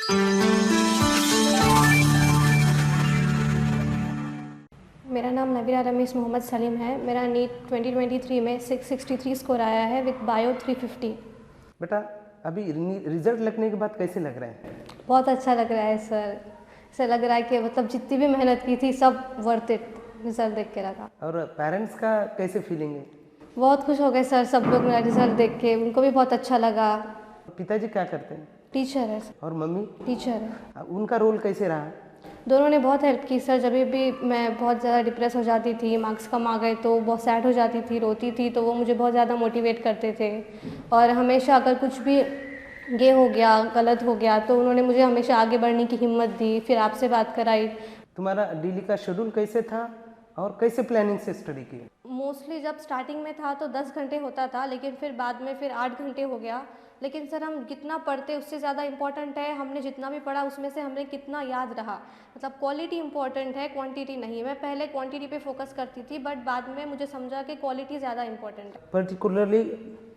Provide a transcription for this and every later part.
मेरा नाम नबीरा रमीस मोहम्मद सलीम है। मेरा नीट 2023 में 663 स्कोर आया है विद बायो 350। बेटा, अभी रिजल्ट लगने के बाद कैसे लग रहा है? बहुत अच्छा लग रहा है सर। ऐसा लग रहा है कि मतलब जितनी भी मेहनत की थी सब वर्थ इट रिजल्ट देख के लगा। और पेरेंट्स का कैसे फीलिंग है? बहुत खुश हो गए सर सब लोग मेरा रिजल्ट देख के, उनको भी बहुत अच्छा लगा। पिताजी क्या करते हैं? टीचर है। और मम्मी? टीचर है। उनका रोल कैसे रहा? दोनों ने बहुत हेल्प की सर। जब भी मैं बहुत ज़्यादा डिप्रेस हो जाती थी, मार्क्स कम आ गए तो बहुत सैड हो जाती थी, रोती थी, तो वो मुझे बहुत ज़्यादा मोटिवेट करते थे। और हमेशा अगर कुछ भी ये हो गया, गलत हो गया, तो उन्होंने मुझे हमेशा आगे बढ़ने की हिम्मत दी। फिर आपसे बात कराई। तुम्हारा डेली का शेड्यूल कैसे था और कैसे प्लानिंग से स्टडी की? मोस्टली जब स्टार्टिंग में था तो 10 घंटे होता था, लेकिन फिर बाद में फिर 8 घंटे हो गया। लेकिन सर हम कितना पढ़ते उससे ज़्यादा इम्पॉर्टेंट है हमने जितना भी पढ़ा उसमें से हमें कितना याद रहा। मतलब क्वालिटी इम्पॉर्टेंट है, क्वांटिटी नहीं। मैं पहले क्वांटिटी पे फोकस करती थी, बट बाद में मुझे समझा कि क्वालिटी ज़्यादा इम्पॉर्टेंट है। पर्टिकुलरली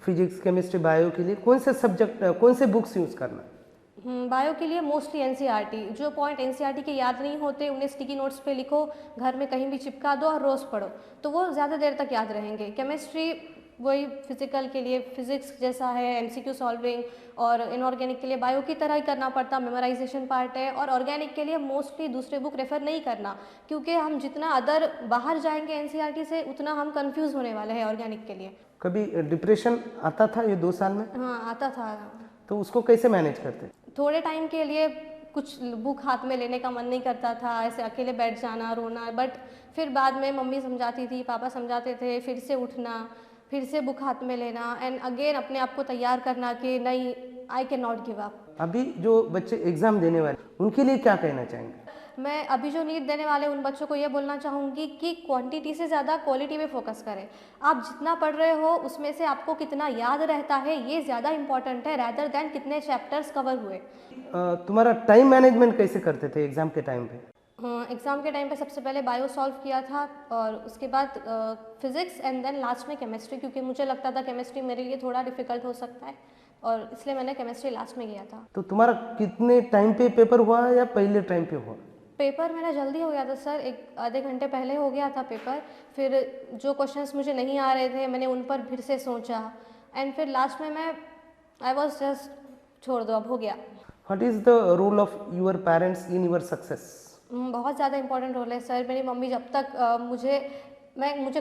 फिजिक्स, केमिस्ट्री, बायो के लिए कौन से सब्जेक्ट, कौन से बुक्स यूज़ करना? बायो के लिए मोस्टली एनसीईआरटी। जो पॉइंट एनसीईआरटी के याद नहीं होते उन्हें स्टिकी नोट्स पे लिखो, घर में कहीं भी चिपका दो और रोज़ पढ़ो, तो वो ज़्यादा देर तक याद रहेंगे। केमिस्ट्री वही फिजिकल के लिए फिजिक्स जैसा है, एमसीक्यू सॉल्विंग। और इनऑर्गेनिक के लिए बायो की तरह ही करना पड़ता, मेमोराइजेशन पार्ट है। और ऑर्गेनिक के लिए मोस्टली दूसरे बुक रेफ़र नहीं करना, क्योंकि हम जितना अदर बाहर जाएंगे एनसीईआरटी से उतना हम कंफ्यूज होने वाले हैं ऑर्गेनिक के लिए। कभी डिप्रेशन आता था ये 2 साल में? हाँ आता था। तो उसको कैसे मैनेज करते? थोड़े टाइम के लिए कुछ बुक हाथ में लेने का मन नहीं करता था, ऐसे अकेले बैठ जाना, रोना। बट फिर बाद में मम्मी समझाती थी, पापा समझाते थे, फिर से उठना, फिर से बुक हाथ में लेना एंड अगेन अपने आप को तैयार करना कि नहीं, I can not give up. अभी जो बच्चे एग्ज़ाम देने वाले उनके लिए क्या कहना चाहेंगे? मैं अभी जो नीट देने वाले उन बच्चों को ये बोलना चाहूँगी कि क्वांटिटी से ज़्यादा क्वालिटी पे फोकस करें। आप जितना पढ़ रहे हो उसमें से आपको कितना याद रहता है ये ज़्यादा इंपॉर्टेंट है रैदर दैन कितने चैप्टर्स कवर हुए। तुम्हारा टाइम मैनेजमेंट कैसे करते थे एग्ज़ाम के टाइम पे? एग्ज़ाम के टाइम पे सबसे पहले बायो सॉल्व किया था और उसके बाद फिज़िक्स एंड देन लास्ट में केमिस्ट्री, क्योंकि मुझे लगता था केमिस्ट्री मेरे लिए थोड़ा डिफ़िकल्ट हो सकता है और इसलिए मैंने केमिस्ट्री लास्ट में किया था। तो तुम्हारा कितने टाइम पे पेपर हुआ या पहले टाइम पे हुआ? पेपर मेरा जल्दी हो गया था सर, एक आधे घंटे पहले हो गया था पेपर। फिर जो क्वेश्चंस मुझे नहीं आ रहे थे मैंने उन पर फिर से सोचा एंड फिर लास्ट में मैं आई वॉज जस्ट छोड़ दो, अब हो गया। What is the role of your parents in your success? बहुत ज़्यादा इंपॉर्टेंट रोल है सर। मेरी मम्मी जब तक मुझे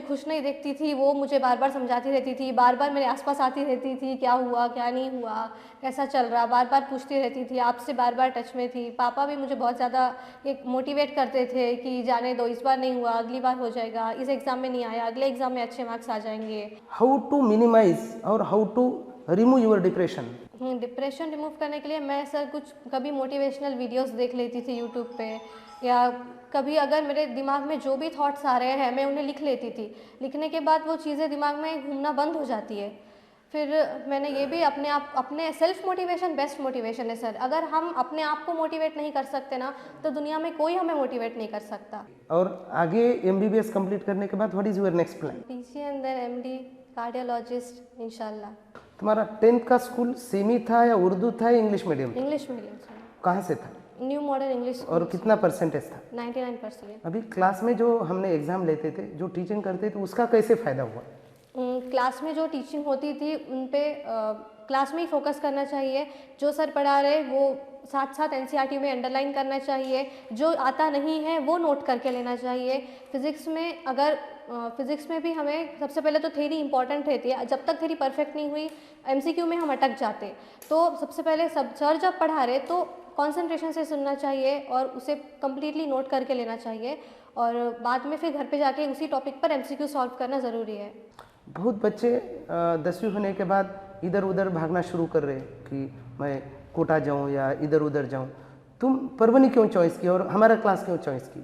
खुश नहीं देखती थी, वो मुझे बार बार समझाती रहती थी, बार बार मेरे आसपास आती रहती थी, क्या हुआ क्या नहीं हुआ, कैसा चल रहा, बार बार पूछती रहती थी, आपसे बार बार टच में थी। पापा भी मुझे बहुत ज़्यादा एक मोटिवेट करते थे कि जाने दो, इस बार नहीं हुआ अगली बार हो जाएगा, इस एग्ज़ाम में नहीं आया अगले एग्ज़ाम में अच्छे मार्क्स आ जाएंगे। हाउ टू मिनिमाइज और how to remove your depression? Depression remove करने के लिए मैं सर कुछ कभी मोटिवेशनल वीडियोस देख लेती थी यूट्यूब पे, या कभी अगर मेरे दिमाग में जो भी थॉट्स आ रहे हैं मैं उन्हें लिख लेती थी। लिखने के बाद वो चीज़ें दिमाग में घूमना बंद हो जाती है। फिर मैंने ये भी अपने सेल्फ मोटिवेशन बेस्ट मोटिवेशन है सर। अगर हम अपने आप को मोटिवेट नहीं कर सकते ना तो दुनिया में कोई हमें मोटिवेट नहीं कर सकता। और आगे MBBS कंप्लीट करने के बाद what is your next plan? PG and then MD cardiologist इंशाल्लाह। तुम्हारा 10th का स्कूल सेमी था या उर्दू था या English medium? English medium sir. कहाँ से था? New modern English. और कितना परसेंटेज था? 99%। अभी क्लास में जो हमने एग्ज़ाम लेते थे, जो टीचिंग करते थे, उसका कैसे फ़ायदा हुआ? क्लास में जो टीचिंग होती थी उन पे क्लास में ही फोकस करना चाहिए। जो सर पढ़ा रहे वो साथ साथ एनसीईआरटी में अंडरलाइन करना चाहिए, जो आता नहीं है वो नोट करके लेना चाहिए। फिज़िक्स में भी हमें सबसे पहले तो थ्योरी इंपॉर्टेंट रहती है। जब तक थ्योरी परफेक्ट नहीं हुई एमसीक्यू में हम अटक जाते। तो सबसे पहले सर जब पढ़ा रहे तो कंसंट्रेशन से सुनना चाहिए और उसे कम्प्लीटली नोट करके लेना चाहिए और बाद में फिर घर पे जाके उसी टॉपिक पर एमसीक्यू सॉल्व करना ज़रूरी है। बहुत बच्चे 10वीं होने के बाद इधर उधर भागना शुरू कर रहे कि मैं कोटा जाऊं या इधर उधर जाऊं। तुम परभनी क्यों चॉइस की और हमारा क्लास क्यों चॉइस की?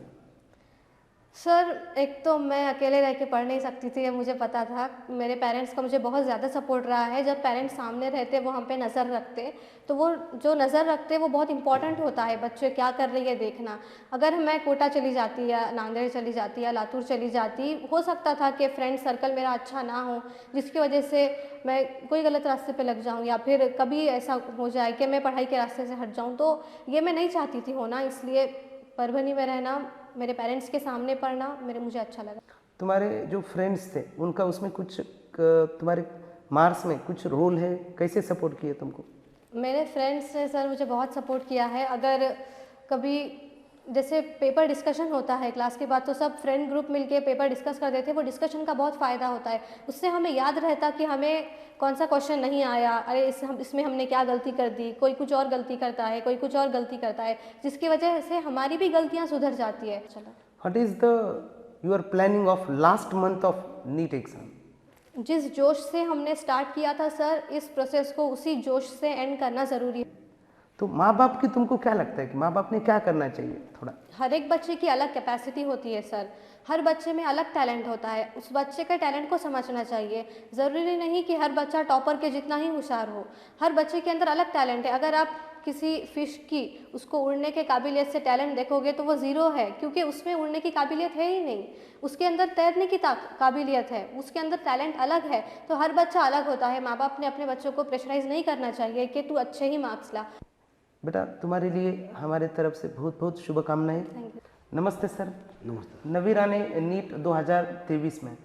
सर, एक तो मैं अकेले रह के पढ़ नहीं सकती थी, ये मुझे पता था। मेरे पेरेंट्स का मुझे बहुत ज़्यादा सपोर्ट रहा है। जब पेरेंट्स सामने रहते, वो हम पे नज़र रखते, तो वो जो नज़र रखते, वो बहुत इम्पोर्टेंट होता है, बच्चे क्या कर रही है देखना। अगर मैं कोटा चली जाती या नांदेड़ चली जाती या लातूर चली जाती, हो सकता था कि फ्रेंड सर्कल मेरा अच्छा ना हो, जिसकी वजह से मैं कोई गलत रास्ते पे लग जाऊँ या फिर कभी ऐसा हो जाए कि मैं पढ़ाई के रास्ते से हट जाऊँ। तो ये मैं नहीं चाहती थी होना, इसलिए परभनी में रहना, मेरे पेरेंट्स के सामने पढ़ना मुझे अच्छा लगा। तुम्हारे जो फ्रेंड्स थे उनका उसमें कुछ तुम्हारे मार्क्स में कुछ रोल है, कैसे सपोर्ट किए तुमको? मेरे फ्रेंड्स ने सर मुझे बहुत सपोर्ट किया है। अगर कभी जैसे पेपर डिस्कशन होता है क्लास के बाद, तो सब फ्रेंड ग्रुप मिलके पेपर डिस्कस करते थे। वो डिस्कशन का बहुत फ़ायदा होता है, उससे हमें याद रहता कि हमें कौन सा क्वेश्चन नहीं आया, अरे इसमें हमने क्या गलती कर दी, कोई कुछ और गलती करता है, कोई कुछ और गलती करता है, जिसकी वजह से हमारी भी गलतियाँ सुधर जाती है। चलो, what is the your planning of last month of NEET exam? जिस जोश से हमने स्टार्ट किया था सर, इस प्रोसेस को उसी जोश से एंड करना ज़रूरी है। तो माँ बाप की तुमको क्या लगता है कि माँ बाप ने क्या करना चाहिए थोड़ा? हर एक बच्चे की अलग कैपेसिटी होती है सर, हर बच्चे में अलग टैलेंट होता है, उस बच्चे के टैलेंट को समझना चाहिए। ज़रूरी नहीं कि हर बच्चा टॉपर के जितना ही होशियार हो, हर बच्चे के अंदर अलग टैलेंट है। अगर आप किसी फ़िश की उसको उड़ने के काबिलियत से टैलेंट देखोगे तो वो ज़ीरो है, क्योंकि उसमें उड़ने की काबिलियत है ही नहीं। उसके अंदर तैरने की काबिलियत है, उसके अंदर टैलेंट अलग है। तो हर बच्चा अलग होता है। माँ बाप ने अपने बच्चों को प्रेशराइज़ नहीं करना चाहिए कि तू अच्छे ही मार्क्स ला। बेटा, तुम्हारे लिए हमारे तरफ से बहुत बहुत शुभकामनाएं। Thank you. नमस्ते सर। नमस्ते। नवीरा ने नीट 2023 में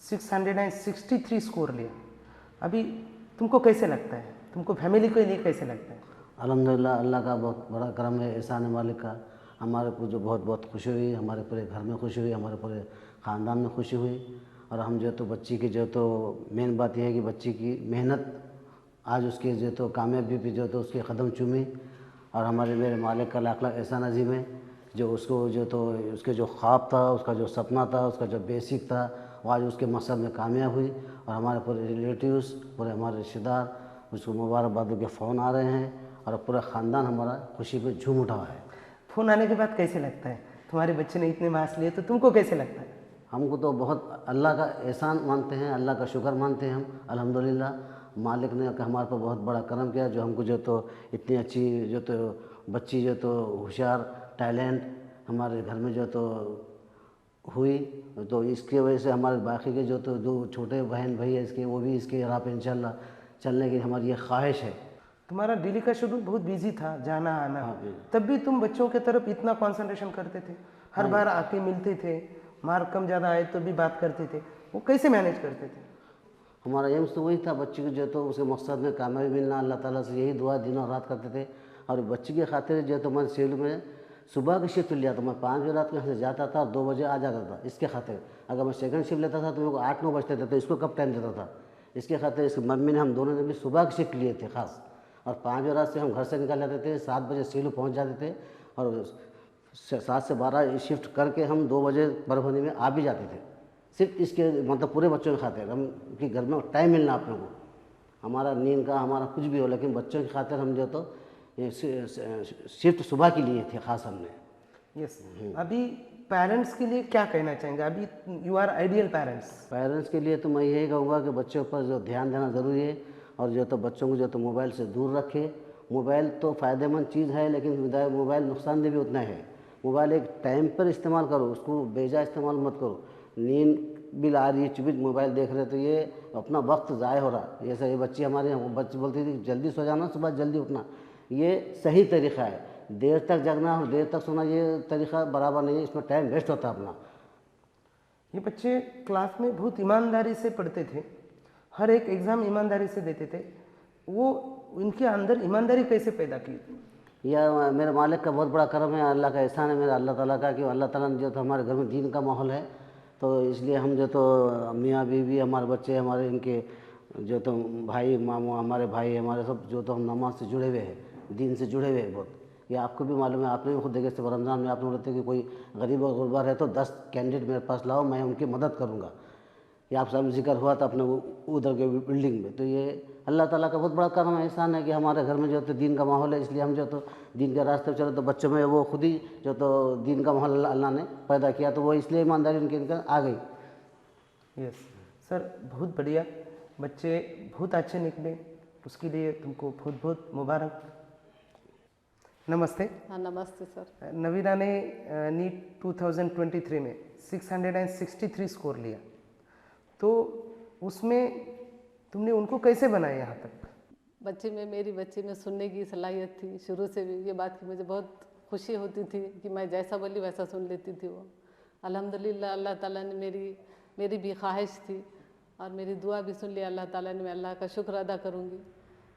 663 स्कोर लिया। अभी तुमको कैसे लगता है, तुमको फैमिली के लिए कैसे लगता है? अल्हम्दुलिल्लाह, अल्लाह का बहुत बड़ा करम है, एहसान है मालिक का। हमारे को जो बहुत बहुत खुशी हुई, हमारे पूरे घर में खुशी हुई, हमारे पूरे ख़ानदान में खुशी हुई। और हम जो तो बच्ची की जो तो मेन बात यह है कि बच्ची की मेहनत आज उसके जो तो कामयाबी पे जो तो उसके कदम चूमे। और हमारे मेरे मालिक का लाख लाख एहसान अजीम है, जो उसको जो तो उसके जो ख्वाब था, उसका जो सपना था, उसका जो बेसिक था, वो आज उसके मकसद में कामयाब हुई। और हमारे पूरे रिलेटिव्स, पूरे हमारे रिश्तेदार उसको मुबारकबादों के फ़ोन आ रहे हैं और पूरा ख़ानदान हमारा खुशी पे झूम उठा है। फ़ोन आने के बाद कैसे लगता है? तुम्हारे बच्चे ने इतने मार्क्स लिए तो तुमको कैसे लगता है? हमको तो बहुत अल्लाह का एहसान मानते हैं, अल्लाह का शुक्र मानते हैं हम। अल्हम्दुलिल्लाह, मालिक ने हमारे पर बहुत बड़ा करम किया, जो हमको जो तो इतनी अच्छी जो तो बच्ची जो तो होशियार टैलेंट हमारे घर में जो तो हुई। तो इसकी वजह से हमारे बाकी के जो तो जो छोटे बहन भाई है इसके, वो भी इसके राह पे इंशाल्लाह चलने की हमारी ये ख्वाहिश है। तुम्हारा डेली का शेड्यूल बहुत बिजी था, जाना आना, हाँ जी। तब भी तुम बच्चों के तरफ इतना कंसंट्रेशन करते थे, हर बार आके मिलते थे, मार्क कम ज़्यादा आए तो भी बात करते थे, वो कैसे मैनेज करते थे? हमारा एम्स तो वही था, बच्ची को जो तो उसके मकसद में कामयाबी मिलना, अल्लाह ताला से यही दुआ दिन और रात करते थे। और बच्ची की खातिर जो तो मैं शेड्यूल में सुबह की शिफ्ट लिया, तो मैं 5 बजे रात को यहाँ से जाता था और 2 बजे आ जाता था। इसके खातिर अगर मैं सेकंड शिफ्ट लेता था तो मेरे को 8-9 बजते थे, तो इसको कब टाइम देता था। इसके खातिर इसकी मम्मी ने, हम दोनों ने भी सुबह की शिफ्ट लिए थे ख़ास। और 5 बजे रात से हम घर से निकल जाते थे, 7 बजे सीलू पहुँच जाते थे। और 7 से 12 शिफ्ट करके हम 2 बजे परभनी में आ भी जाते थे। सिर्फ इसके मतलब पूरे बच्चों के खातिर, हम कि घर में टाइम मिलना अपने को, हमारा नींद का हमारा कुछ भी हो, लेकिन बच्चों की खातिर हम जो तो ये शिफ्ट सुबह के लिए थे ख़ास हमने। यस। अभी पेरेंट्स के लिए क्या कहना चाहेंगे? अभी you are ideal parents. Parents के लिए तो मैं यही कहूँगा कि बच्चों पर जो ध्यान देना ज़रूरी है, और जो तो बच्चों को जो तो मोबाइल से दूर रखे। मोबाइल तो फ़ायदेमंद चीज़ है, लेकिन मोबाइल नुकसानदेह भी उतना है। मोबाइल एक टाइम पर इस्तेमाल करो, उसको बेजा इस्तेमाल मत करो। नींद भी ला रही है, 24 मोबाइल देख रहे, तो ये अपना वक्त ज़ाय हो रहा है। जैसे ये बच्ची हमारे यहाँ, बच्ची बोलती थी जल्दी सो जाना, सुबह जल्दी उठना, ये सही तरीक़ा है। देर तक जगना और देर तक सोना ये तरीक़ा बराबर नहीं है, इसमें टाइम वेस्ट होता है अपना। ये बच्चे क्लास में बहुत ईमानदारी से पढ़ते थे, हर एक एग्ज़ाम ईमानदारी से देते थे, वो उनके अंदर ईमानदारी कैसे पैदा की? यह मेरे मालिक का बहुत बड़ा करम है, अल्लाह का एहसान है मेरा अल्लाह ताला का, कि अल्लाह ताला ने जो तो हमारे घर में दीन का माहौल है, तो इसलिए हम जो तो मियाँ बीवी, हमारे बच्चे, हमारे इनके जो तो भाई मामू, हमारे भाई, हमारे सब जो तो हम नमाज से जुड़े हुए हैं, दीन से जुड़े हुए हैं बहुत। ये आपको भी मालूम है, आपने भी खुद देखे थे रमज़ान में आपने बोलते कि कोई गरीब और गुरबा है तो 10 कैंडिडेट मेरे पास लाओ, मैं उनकी मदद करूँगा। ये आप सब जिक्र हुआ था अपने उधर के बिल्डिंग में। तो ये अल्लाह ताला का बहुत बड़ा करम है, एहसान है कि हमारे घर में जो तो दीन का माहौल है, इसलिए हम जो तो दीन के रास्ते पे चले। तो बच्चों में वो खुद ही जो तो दीन का माहौल अल्लाह ने पैदा किया, तो वो इसलिए ईमानदारी उनके अंदर आ गई। यस सर, बहुत बढ़िया, बच्चे बहुत अच्छे निकले, उसके लिए तुमको बहुत बहुत मुबारक। नमस्ते। हाँ नमस्ते सर। नवीना ने नीट 2023 में 663 स्कोर लिया, तो उसमें तुमने उनको कैसे बनाया यहाँ तक? मेरी बच्ची में सुनने की सलाहियत थी शुरू से भी, ये बात की मुझे बहुत खुशी होती थी कि मैं जैसा बोली वैसा सुन लेती थी वो। अल्हम्दुलिल्लाह अल्लाह ताला ने मेरी भी ख्वाहिश थी और मेरी दुआ भी सुन ली अल्लाह ताला ने। मैं अल्लाह का शुक्र अदा करूँगी।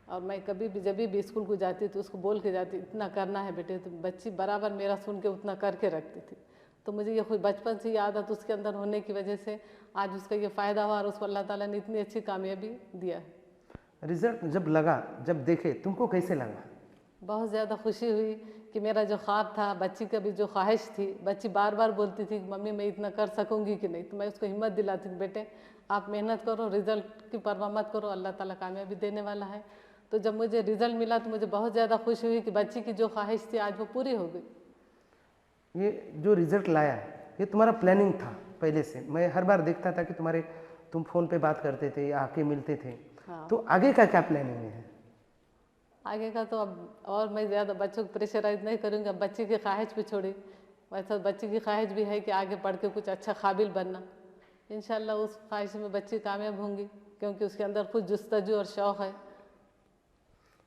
और मैं कभी भी जब भी स्कूल को जाती तो उसको बोल के जाती, इतना करना है बेटे। तो बच्ची बराबर मेरा सुन के उतना करके रखती थी। तो मुझे ये खुद बचपन से ये आदत उसके अंदर होने की वजह से आज उसका ये फ़ायदा हुआ और उसको अल्लाह ताला ने इतनी अच्छी कामयाबी दिया है। रिजल्ट जब लगा, जब देखे, तुमको कैसे लगा? बहुत ज़्यादा खुशी हुई कि मेरा जो ख्वाब था, बच्ची का भी जो ख्वाहिश थी, बच्ची बार बार बोलती थी कि मम्मी मैं इतना कर सकूँगी कि नहीं। तो मैं उसको हिम्मत दिलाती थी, बेटे आप मेहनत करो, रिज़ल्ट की परवाह मत करो, अल्लाह ताला कामयाबी देने वाला है। तो जब मुझे रिज़ल्ट मिला तो मुझे बहुत ज़्यादा खुशी हुई कि बच्ची की जो ख्वाहिश थी आज वो पूरी हो गई। ये जो रिजल्ट लाया, ये तुम्हारा प्लानिंग था पहले से? मैं हर बार देखता था कि तुम फ़ोन पे बात करते थे या आके मिलते थे। हाँ। तो आगे का क्या प्लानिंग है? आगे का तो अब और मैं ज़्यादा बच्चों को प्रेशराइज नहीं करूँगी। अब बच्ची की ख्वाहिश भी छोड़ी, वैसा बच्ची की ख्वाहिश भी है कि आगे पढ़ के कुछ अच्छा काबिल बनना। इंशाल्लाह उस ख्वाहिश में बच्ची कामयाब होंगी क्योंकि उसके अंदर कुछ जुस्तजू और शौक़ है।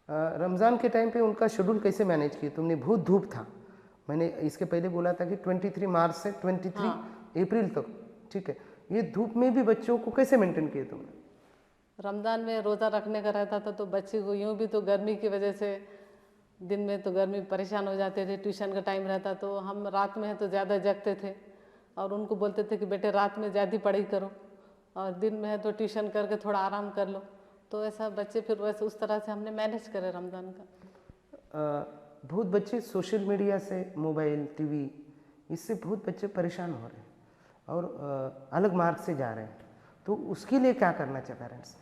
रमज़ान के टाइम पे उनका शेड्यूल कैसे मैनेज किए तुमने? बहुत धूप था, मैंने इसके पहले बोला था कि 23 मार्च से 23 अप्रैल तक, ठीक है। ये धूप में भी बच्चों को कैसे मेंटेन किए तुमने? रमज़ान में रोज़ा रखने का रहता था तो बच्ची को यूँ भी तो गर्मी की वजह से दिन में तो गर्मी परेशान हो जाते थे, ट्यूशन का टाइम रहता तो हम रात में है तो ज़्यादा जगते थे और उनको बोलते थे कि बेटे रात में ज़्यादा पढ़ाई करो और दिन में है तो ट्यूशन करके थोड़ा आराम कर लो। तो ऐसा बच्चे फिर वैसे उस तरह से हमने मैनेज करे रमज़ान का। बहुत बच्चे सोशल मीडिया से, मोबाइल, टीवी, इससे बहुत बच्चे परेशान हो रहे हैं और अलग मार्ग से जा रहे हैं। तो उसके लिए क्या करना चाहिए पेरेंट्स?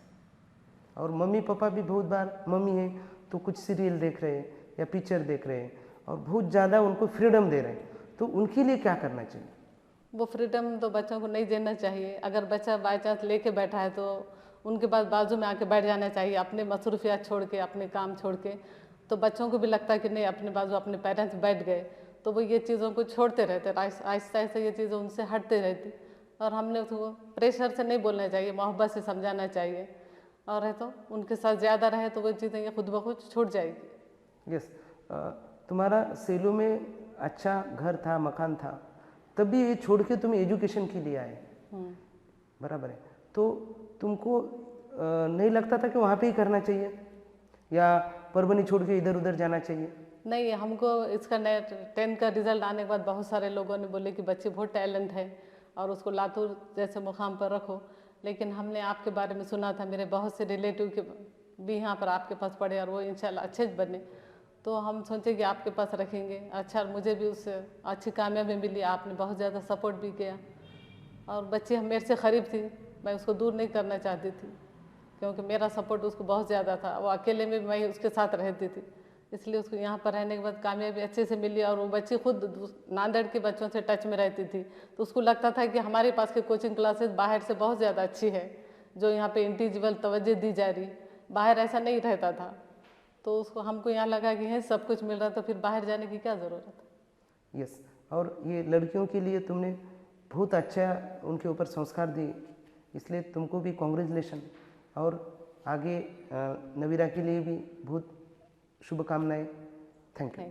और मम्मी पापा भी बहुत बार, मम्मी है तो कुछ सीरियल देख रहे हैं या पिक्चर देख रहे हैं और बहुत ज़्यादा उनको फ्रीडम दे रहे हैं, तो उनके लिए क्या करना चाहिए? वो फ्रीडम तो बच्चों को नहीं देना चाहिए। अगर बच्चा बाई चांस लेके बैठा है तो उनके पास बाजू में आके बैठ जाना चाहिए, अपने मसरूफियात छोड़ के, अपने काम छोड़ के। तो बच्चों को भी लगता है कि नहीं अपने बाजू अपने पेरेंट्स बैठ गए तो वो ये चीज़ों को छोड़ते रहते, आहिस्ता आहिस्ता ये चीज़ें उनसे हटते रहती। और हमने उसको प्रेशर से नहीं बोलना चाहिए, मोहब्बत से समझाना चाहिए और है तो उनके साथ ज़्यादा रहे तो वो चीज़ें ये खुद ब खुद छूट जाएगी। यस, तुम्हारा सेलू में अच्छा घर था, मकान था, तब भी ये छोड़ के तुम एजुकेशन के लिए आए, बराबर है। तो तुमको नहीं लगता था कि वहाँ पे ही करना चाहिए या परभनी छोड़ के इधर उधर जाना चाहिए? नहीं, हमको इसका 10th का रिज़ल्ट आने के बाद बहुत सारे लोगों ने बोले कि बच्चे बहुत टैलेंट है और उसको लातूर जैसे मुकाम पर रखो। लेकिन हमने आपके बारे में सुना था, मेरे बहुत से रिलेटिव के भी यहाँ पर आपके पास पढ़े और वो इंशाल्लाह अच्छे बने। तो हम सोचे कि आपके पास रखेंगे। अच्छा, मुझे भी उससे अच्छी कामयाबी मिली, आपने बहुत ज़्यादा सपोर्ट भी किया और बच्ची मेरे से करीब थी, मैं उसको दूर नहीं करना चाहती थी क्योंकि मेरा सपोर्ट उसको बहुत ज़्यादा था। वो अकेले में मैं उसके साथ रहती थी, इसलिए उसको यहाँ पर रहने के बाद कामयाबी अच्छे से मिली। और वो बच्ची खुद नांदेड़ के बच्चों से टच में रहती थी तो उसको लगता था कि हमारे पास की कोचिंग क्लासेस बाहर से बहुत ज़्यादा अच्छी है, जो यहाँ पे इंडिविजुअल तवज्जो दी जा रही, बाहर ऐसा नहीं रहता था। तो उसको हमको यहाँ लगा कि है सब कुछ मिल रहा तो फिर बाहर जाने की क्या ज़रूरत है। यस, और ये लड़कियों के लिए तुमने बहुत अच्छा उनके ऊपर संस्कार दिए, इसलिए तुमको भी कॉन्ग्रेचुलेशन। और आगे नवीरा के लिए भी बहुत शुभकामनाएं। Thank you.